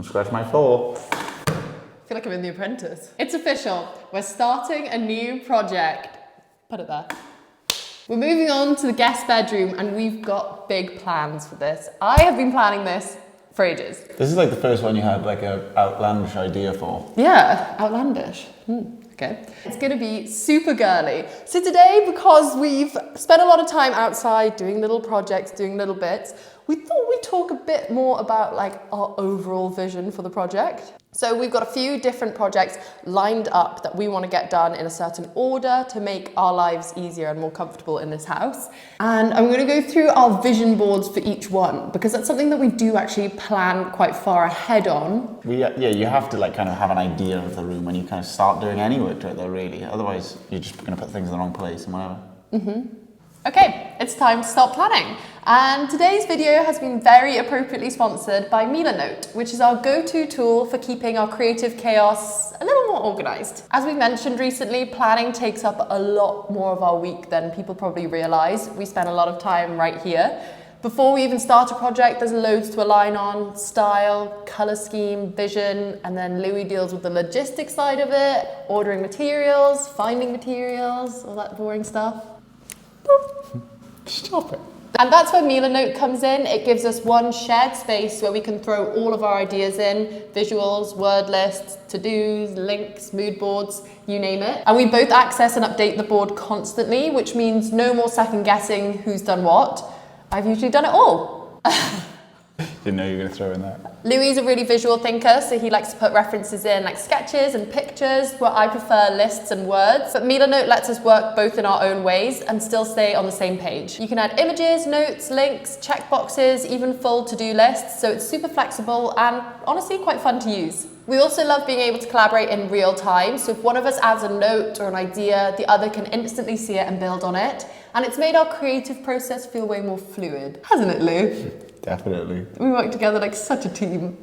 scratch my floor. I feel like I'm in The Apprentice. It's official. We're starting a new project. Put it there. We're moving on to the guest bedroom and we've got big plans for this. I have been planning this for ages. This is like the first one you had like an outlandish idea for. Yeah, outlandish. Okay. It's gonna be super girly. So today, because we've spent a lot of time outside doing little projects, doing little bits, we thought we'd talk a bit more about like our overall vision for the project. So we've got a few different projects lined up that we want to get done in a certain order to make our lives easier and more comfortable in this house. And I'm going to go through our vision boards for each one because that's something that we do actually plan quite far ahead on. Yeah, you have to like kind of have an idea of the room when you kind of start doing any work to it though, really. Otherwise, you're just going to put things in the wrong place and whatever. Okay, it's time to start planning. And today's video has been very appropriately sponsored by Milanote, which is our go-to tool for keeping our creative chaos a little more organized. As we mentioned recently, planning takes up a lot more of our week than people probably realize. We spend a lot of time right here. Before we even start a project, there's loads to align on: style, color scheme, vision, and then Louis deals with the logistics side of it, ordering materials, finding materials, all that boring stuff. Stop it. And that's where Milanote comes in. It gives us one shared space where we can throw all of our ideas in: visuals, word lists, to-dos, links, mood boards, you name it. And we both access and update the board constantly, which means no more second guessing who's done what. I've usually done it all. Didn't know you were going to throw in that. Louis is a really visual thinker, so he likes to put references in like sketches and pictures, where I prefer lists and words. But Milanote lets us work both in our own ways and still stay on the same page. You can add images, notes, links, checkboxes, even full to-do lists, so it's super flexible and honestly quite fun to use. We also love being able to collaborate in real time, so if one of us adds a note or an idea, the other can instantly see it and build on it. And it's made our creative process feel way more fluid, hasn't it, Lou? Definitely. We work together like such a team.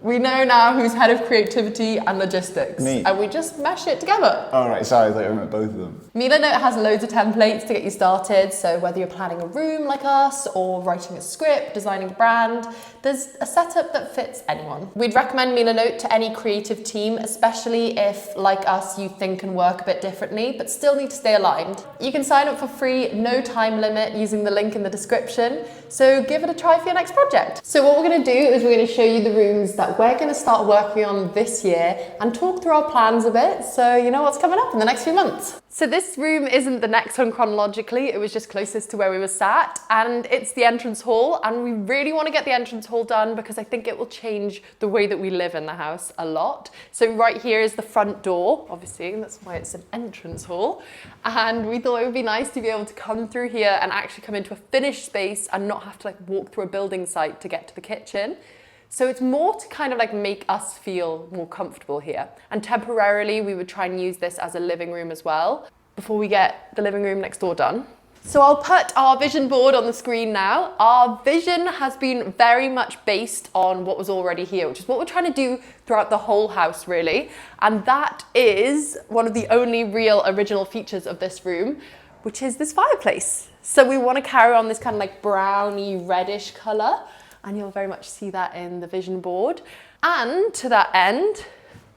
We know now who's head of creativity and logistics. Me. And we just mesh it together. Oh, right, sorry, I thought I meant both of them. Milanote has loads of templates to get you started, so whether you're planning a room like us or writing a script, designing a brand, there's a setup that fits anyone. We'd recommend Milanote to any creative team, especially if, like us, you think and work a bit differently, but still need to stay aligned. You can sign up for free, no time limit, using the link in the description, so give it a try for your next project. So what we're going to do is we're going to show you the rooms that we're going to start working on this year and talk through our plans a bit so you know what's coming up in the next few months. So this room isn't the next one chronologically, it was just closest to where we were sat, and it's the entrance hall, and we really want to get the entrance hall done because I think it will change the way that we live in the house a lot. So right here is the front door, obviously, that's why it's an entrance hall, and we thought it would be nice to be able to come through here and actually come into a finished space and not have to like walk through a building site to get to the kitchen. So it's more to kind of like make us feel more comfortable here. And temporarily, we would try and use this as a living room as well before we get the living room next door done. So I'll put our vision board on the screen now. Our vision has been very much based on what was already here, which is what we're trying to do throughout the whole house, really. And that is one of the only real original features of this room, which is this fireplace. So we want to carry on this kind of like browny reddish color, and you'll very much see that in the vision board. And to that end,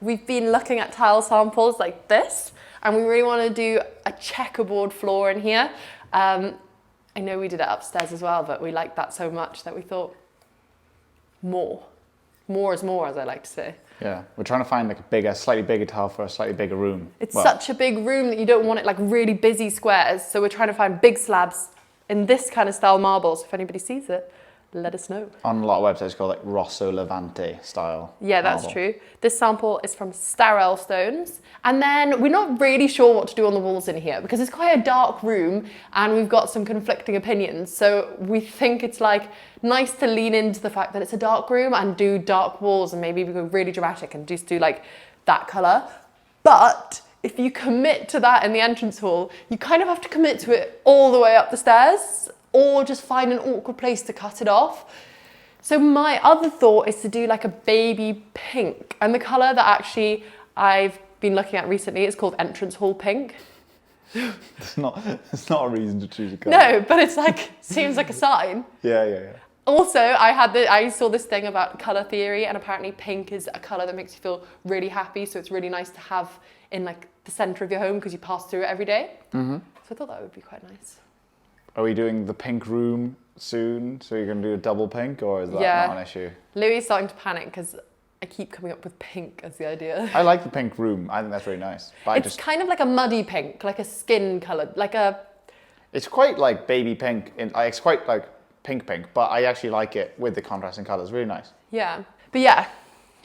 we've been looking at tile samples like this, and we really want to do a checkerboard floor in here. I know we did it upstairs as well, but we liked that so much that we thought more is more, as I like to say. Yeah, we're trying to find like a bigger, slightly bigger tile for a slightly bigger room. It's such a big room that you don't want it like really busy squares, so we're trying to find big slabs in this kind of style marble, so if anybody sees it, let us know. On a lot of websites, it's called like Rosso Levante style. Yeah, that's true. This sample is from Starrell Stones. And then we're not really sure what to do on the walls in here because it's quite a dark room and we've got some conflicting opinions. So we think it's like nice to lean into the fact that it's a dark room and do dark walls, and maybe we go really dramatic and just do like that color. But if you commit to that in the entrance hall, you kind of have to commit to it all the way up the stairs, or just find an awkward place to cut it off. So my other thought is to do like a baby pink, and the color that actually I've been looking at recently is called entrance hall pink. It's not a reason to choose a color. No, but it's like, seems like a sign. Yeah. Also, I saw this thing about colour theory, and apparently pink is a colour that makes you feel really happy, so it's really nice to have in like the centre of your home because you pass through it every day. So I thought that would be quite nice. Are we doing the pink room soon? So you're going to do a double pink, or is that not an issue? Louis is starting to panic because I keep coming up with pink as the idea. I like the pink room. I think that's really nice. But It's kind of like a muddy pink, like a skin colour, It's quite like baby pink. It's quite like pink, but I actually like it with the contrasting colours. Really nice. Yeah. But yeah.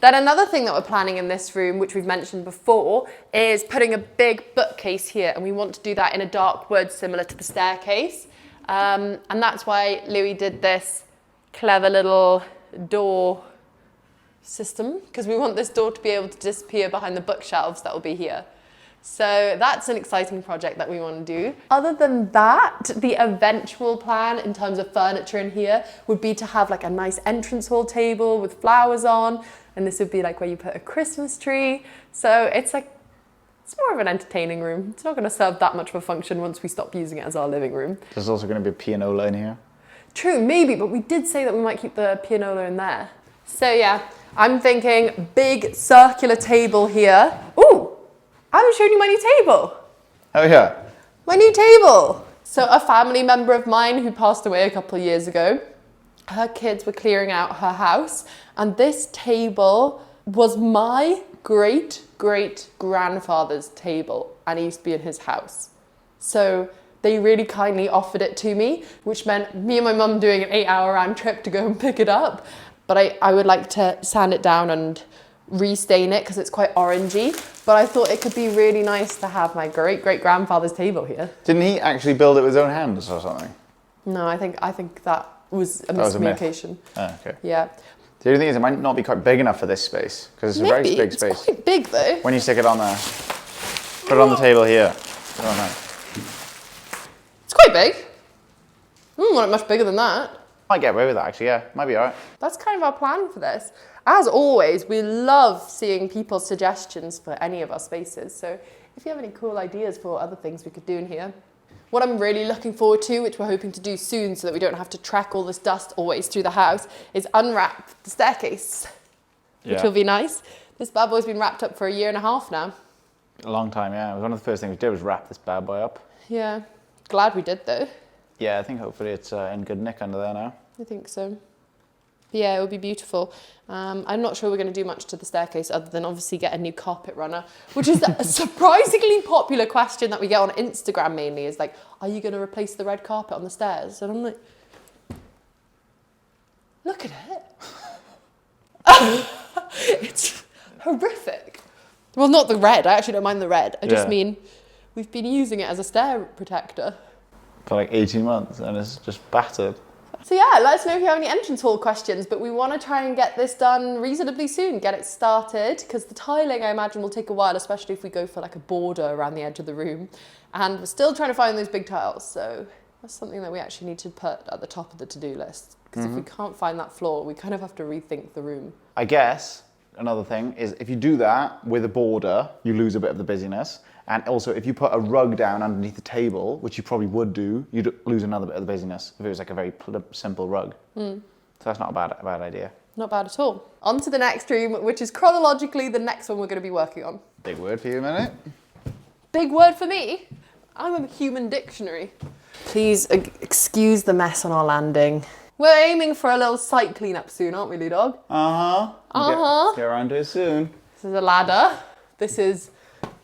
Then another thing that we're planning in this room, which we've mentioned before, is putting a big bookcase here, and we want to do that in a dark wood similar to the staircase. And that's why Louis did this clever little door system, because we want this door to be able to disappear behind the bookshelves that will be here. So that's an exciting project that we want to do. Other than that, the eventual plan in terms of furniture in here would be to have like a nice entrance hall table with flowers on, and this would be like where you put a Christmas tree. So it's more of an entertaining room. It's not going to serve that much of a function once we stop using it as our living room. There's also going to be a pianola in here. True, maybe, but we did say that we might keep the pianola in there. So yeah, I'm thinking big circular table here. Ooh! I haven't shown you my new table. Oh yeah. My new table. So a family member of mine who passed away a couple of years ago, her kids were clearing out her house, and this table was my great-great-grandfather's table, and it used to be in his house. So they really kindly offered it to me, which meant me and my mum doing an 8-hour round trip to go and pick it up. But I would like to sand it down and restain it because it's quite orangey, but I thought it could be really nice to have my great-great-grandfather's table here. Didn't he actually build it with his own hands or something? No, I think that was a miscommunication. Oh, okay. Yeah. The only thing is it might not be quite big enough for this space, because it's a very big space. It's quite big though. When you stick it on there, put it on the table here. Put it on there. It's quite big. I don't want it much bigger than that. Might get away with that actually, yeah. Might be alright. That's kind of our plan for this. As always, we love seeing people's suggestions for any of our spaces. So if you have any cool ideas for other things we could do in here. What I'm really looking forward to, which we're hoping to do soon so that we don't have to track all this dust always through the house, is unwrap the staircase, which will be nice. This bad boy's been wrapped up for 1.5 years now. A long time, yeah. It was one of the first things we did was wrap this bad boy up. Yeah, glad we did though. Yeah, I think hopefully it's in good nick under there now. I think so. Yeah, it will be beautiful. I'm not sure we're going to do much to the staircase other than obviously get a new carpet runner, which is a surprisingly popular question that we get on Instagram mainly, is like, are you going to replace the red carpet on the stairs? And I'm like, look at it. It's horrific. Well, not the red. I actually don't mind the red. I just mean we've been using it as a stair protector for like 18 months and it's just battered. So yeah, let us know if you have any entrance hall questions, but we want to try and get this done reasonably soon, get it started, because the tiling, I imagine, will take a while, especially if we go for like a border around the edge of the room. And we're still trying to find those big tiles, so that's something that we actually need to put at the top of the to-do list, because if we can't find that floor, we kind of have to rethink the room. I guess another thing is if you do that with a border, you lose a bit of the busyness. And also, if you put a rug down underneath the table, which you probably would do, you'd lose another bit of the busyness if it was like a very simple rug. So that's not a bad idea. Not bad at all. On to the next room, which is chronologically the next one we're going to be working on. Big word for you a minute. Big word for me? I'm a human dictionary. Please excuse the mess on our landing. We're aiming for a little site cleanup soon, aren't we, Lou Dog? Get around to it soon. This is a ladder. This is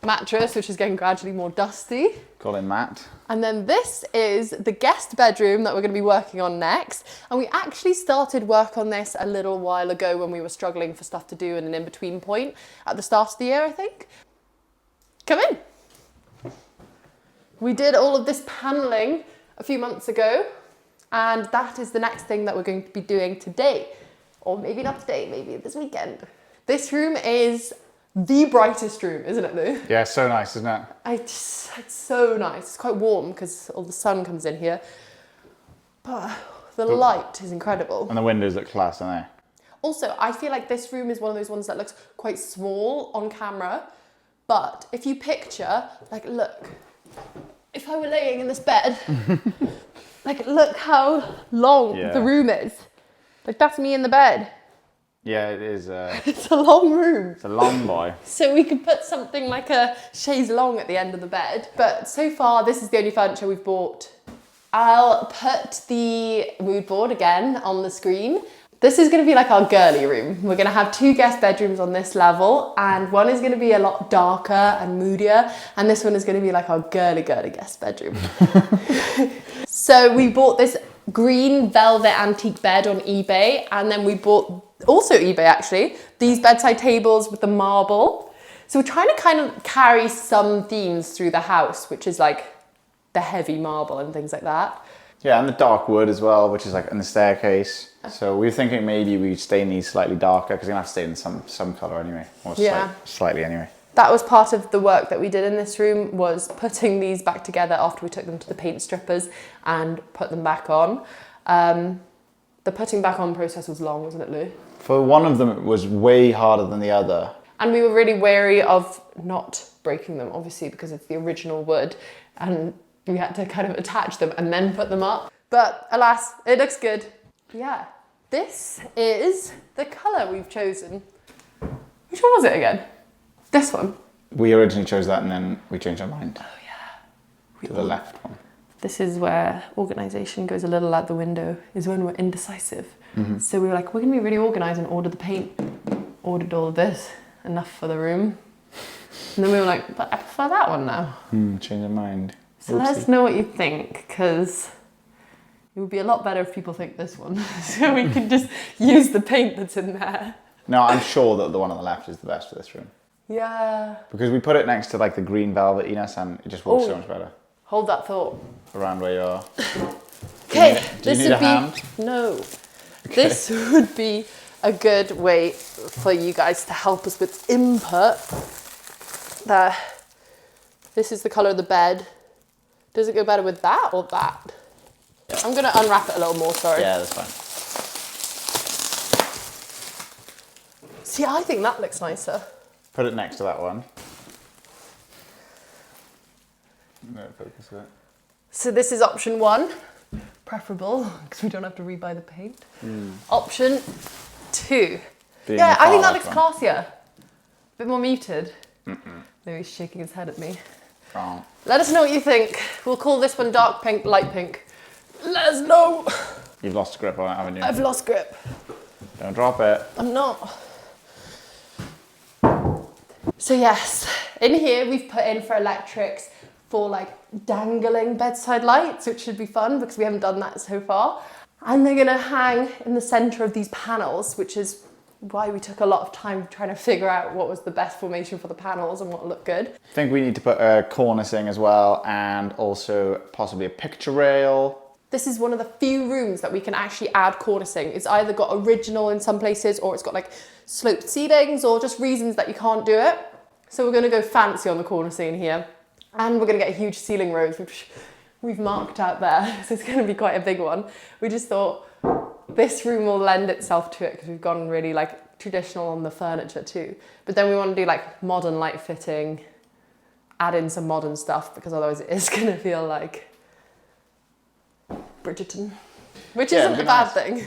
mattress, which is getting gradually more dusty. Call him Matt. And then this is the guest bedroom that we're going to be working on next. And we actually started work on this a little while ago when we were struggling for stuff to do in an in-between point at the start of the year, I think. Come in. We did all of this paneling a few months ago, and that is the next thing that we're going to be doing today. Or maybe not today, maybe this weekend. This room is the brightest room, isn't it, Lou? Yeah, it's so nice, isn't it? It's so nice. It's quite warm because all the sun comes in here. But the light is incredible. And the windows look class, don't they? Also, I feel like this room is one of those ones that looks quite small on camera. But if you picture, like, look, if I were laying in this bed, like, look how long the room is. Like that's me in the bed. Yeah, it is. It's a long room. It's a long boy. So we could put something like a chaise longue at the end of the bed. But so far, this is the only furniture we've bought. I'll put the mood board again on the screen. This is going to be like our girly room. We're going to have 2 guest bedrooms on this level, and one is going to be a lot darker and moodier, and this one is going to be like our girly guest bedroom. So we bought this green velvet antique bed on eBay, and then we bought, also eBay actually, these bedside tables with the marble. So we're trying to kind of carry some themes through the house, which is like the heavy marble and things like that. Yeah, and the dark wood as well, which is like in the staircase. So we were thinking maybe we'd stain these slightly darker, because you're going to have to stain in some colour anyway. Or Yeah. slightly anyway. That was part of the work that we did in this room, was putting these back together after we took them to the paint strippers and put them back on. The putting back on process was long, wasn't it, Lou? For one of them, it was way harder than the other. And we were really wary of not breaking them, obviously, because it's the original wood, and we had to kind of attach them and then put them up. But alas, it looks good. Yeah, this is the colour we've chosen. Which one was it again? This one. We originally chose that and then we changed our mind. Oh yeah. To the left one. This is where organisation goes a little out the window, is when we're indecisive. Mm-hmm. So we were like, we're going to be really organised and order the paint. Ordered all of this, enough for the room. And then we were like, but I prefer that one now. Change our mind. So let us know what you think, because it would be a lot better if people think this one. So we can just use the paint that's in there. No, I'm sure that the one on the left is the best for this room. Yeah. Because we put it next to like the green velvetiness and it just works so much better. Hold that thought. Around where you are. Okay, Do you need a hand? No. Okay. This would be a good way for you guys to help us with input. There. This is the colour of the bed. Does it go better with that or that? Yeah. I'm going to unwrap it a little more, sorry. Yeah, that's fine. See, I think that looks nicer. Put it next to that one. No, focus it. So this is option 1, preferable, because we don't have to rebuy the paint. Option 2. Being Yeah, the I think far that looks left classier. A bit more muted. Maybe he's shaking his head at me. one. Let us know what you think. We'll call this one dark pink, light pink. Let us know. You've lost grip on it, haven't you? I've lost grip. Don't drop it. I'm not. So yes, in here we've put in for electrics for like dangling bedside lights, which should be fun because we haven't done that so far. And they're gonna hang in the center of these panels, which is why we took a lot of time trying to figure out what was the best formation for the panels and what looked good. I think we need to put a cornicing as well, and also possibly a picture rail. This is one of the few rooms that we can actually add cornicing. It's either got original in some places, or it's got like sloped ceilings, or just reasons that you can't do it. So we're gonna go fancy on the cornicing here. And we're gonna get a huge ceiling rose, which we've marked out there. So it's gonna be quite a big one. We just thought this room will lend itself to it because we've gone really like traditional on the furniture too. But then we want to do like modern light fitting, add in some modern stuff, because otherwise it is gonna feel like Bridgerton, which isn't a bad thing.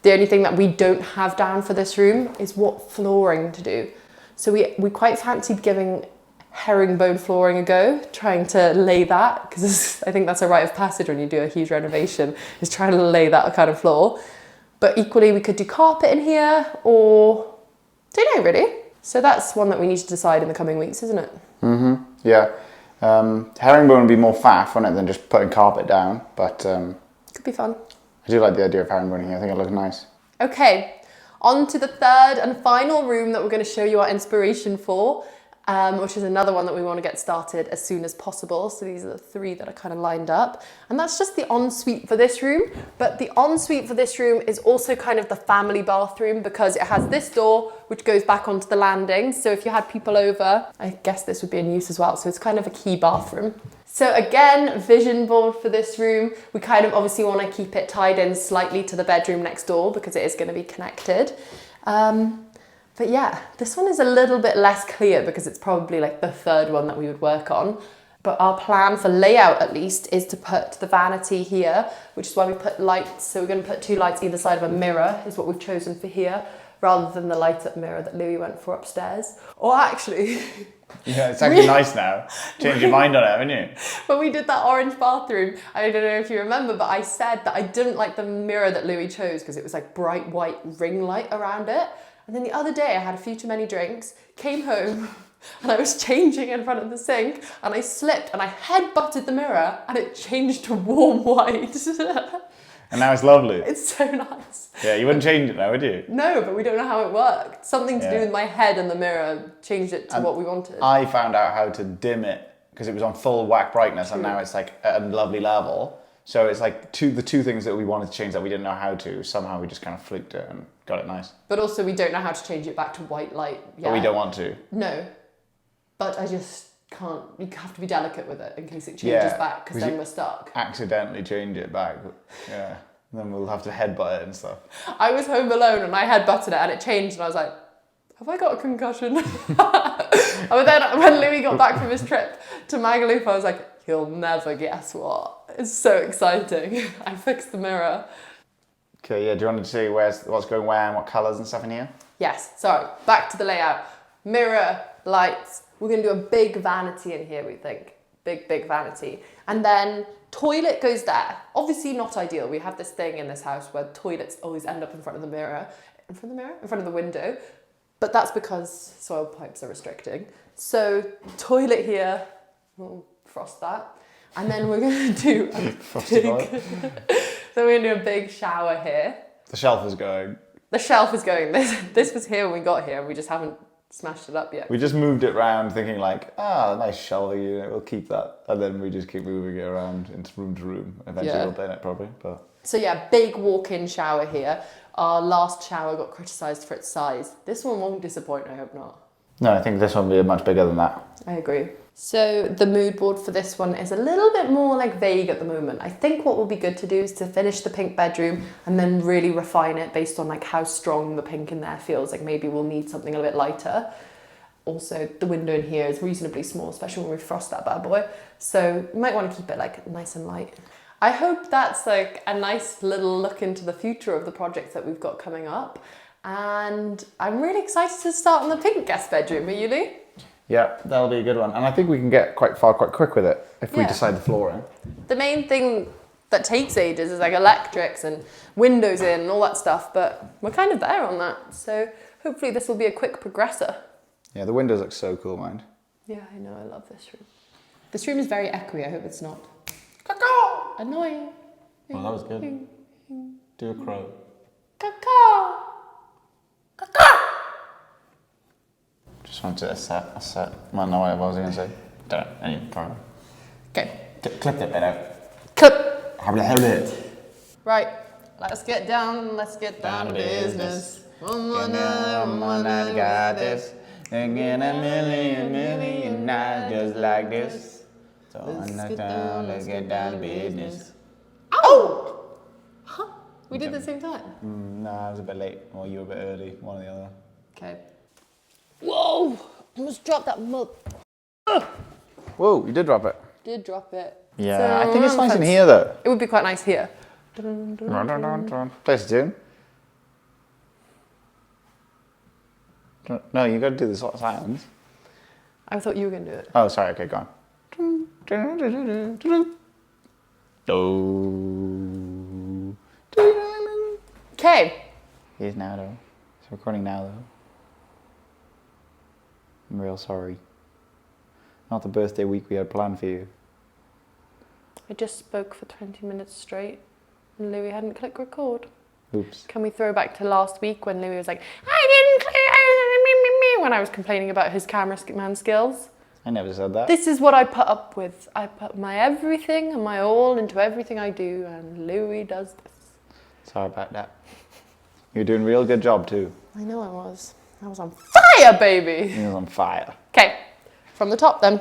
The only thing that we don't have down for this room is what flooring to do. So we quite fancied giving herringbone flooring a go, trying to lay that, because I think that's a rite of passage when you do a huge renovation, is trying to lay that kind of floor. But equally we could do carpet in here, or don't know really. So that's one that we need to decide in the coming weeks, isn't it? Mm-hmm. Yeah. Herringbone would be more faff, wouldn't it, than just putting carpet down, but Could be fun. I do like the idea of herringbone here. I think it looks nice. Okay, on to the third and final room that we're going to show you our inspiration for, which is another one that we want to get started as soon as possible. So these are the 3 that are kind of lined up. And that's just the ensuite for this room. But the ensuite for this room is also kind of the family bathroom, because it has this door which goes back onto the landing. So if you had people over, I guess this would be in use as well. So it's kind of a key bathroom. So again, vision board for this room. We kind of obviously want to keep it tied in slightly to the bedroom next door because it is going to be connected. But yeah, this one is a little bit less clear because it's probably like the 3rd one that we would work on. But our plan for layout, at least, is to put the vanity here, which is why we put lights. So we're going to put 2 lights either side of a mirror, is what we've chosen for here, rather than the light-up mirror that Louis went for upstairs. Or actually... Yeah, it's actually nice now. Changed your mind on it, haven't you? When we did that orange bathroom, I don't know if you remember, but I said that I didn't like the mirror that Louis chose because it was like bright white ring light around it. And then the other day I had a few too many drinks, came home, and I was changing in front of the sink, and I slipped and I head-butted the mirror and it changed to warm white. And now it's lovely. It's so nice. Yeah, you wouldn't change it now, would you? No, but we don't know how it worked. Something to do with my head and the mirror changed it to what we wanted. I found out how to dim it because it was on full whack brightness and now it's like at a lovely level. So it's like the two things that we wanted to change that we didn't know how to, somehow we just kind of fluked it and got it nice. But also we don't know how to change it back to white light yet. But we don't want to. No. But I just can't, you have to be delicate with it in case it changes back because then we're stuck. Accidentally change it back. Yeah. Then we'll have to headbutt it and stuff. I was home alone and I headbutted it and it changed and I was like, have I got a concussion? But then when Louis got back from his trip to Magaluf, I was like, you'll never guess what. It's so exciting. I fixed the mirror. Okay, yeah, do you want to see what's going where and what colours and stuff in here? Yes, sorry, back to the layout. Mirror, lights. We're going to do a big vanity in here, we think. Big vanity. And then toilet goes there. Obviously not ideal. We have this thing in this house where toilets always end up in front of the mirror. In front of the mirror? In front of the window. But that's because soil pipes are restricting. So toilet here, we'll frost that. And then we're going to do a then we're going to do a big shower here. The shelf is going. The shelf is going. This was here when we got here. We just haven't smashed it up yet. We just moved it around thinking like, nice shelving unit, we'll keep that. And then we just keep moving it around into room to room. Eventually we'll bin it probably. But So yeah, big walk-in shower here. Our last shower got criticised for its size. This one won't disappoint, I hope not. no, I think this one will be much bigger than that. I agree. So the mood board for this one is a little bit more like vague at the moment. I think what will be good to do is to finish the pink bedroom and then really refine it based on like how strong the pink in there feels. Like maybe we'll need something a bit lighter. Also, the window in here is reasonably small, especially when we frost that bad boy. So you might want to keep it like nice and light. I hope that's like a nice little look into the future of the projects that we've got coming up. And I'm really excited to start on the pink guest bedroom. Are you, Lou? Yeah, that'll be a good one. And I think we can get quite far quite quick with it if we decide the flooring. The main thing that takes ages is like electrics and windows in and all that stuff, but we're kind of there on that. So hopefully this will be a quick progressor. Yeah, the windows look so cool, mind. Yeah, I know, I love this room. This room is very echoey, I hope it's not. Annoying. Well, that was good. Do a crow. Caw. Just wanted to set. I don't know what I was going to say. Don't know. Anyway, probably. Okay. Clip that bit out. Clip. Have it. Right, let's get down to business. One more night, got this. Thinking a million nights just like this. So let's get down to business. Oh! Huh? We did it at the same time? No, I was a bit late. Or you were a bit early, one or the other. Okay. Whoa! Almost dropped that mug. Whoa, you did drop it. Did drop it. Yeah, So, I think it's nice in here though. It would be quite nice here. Play a tune. No, you got to do the sounds. I thought you were going to do it. Oh, sorry. Okay, go on. Okay. Here's now though. It's recording now though. I'm real sorry. Not the birthday week we had planned for you. I just spoke for 20 minutes straight and Louis hadn't clicked record. Oops. Can we throw back to last week when Louis was like, I didn't click, when I was complaining about his cameraman skills? I never said that. This is what I put up with. I put my everything and my all into everything I do, and Louis does this. Sorry about that. You're doing a real good job too. I know I was. I was on fire, baby. He was on fire. Okay, from the top then.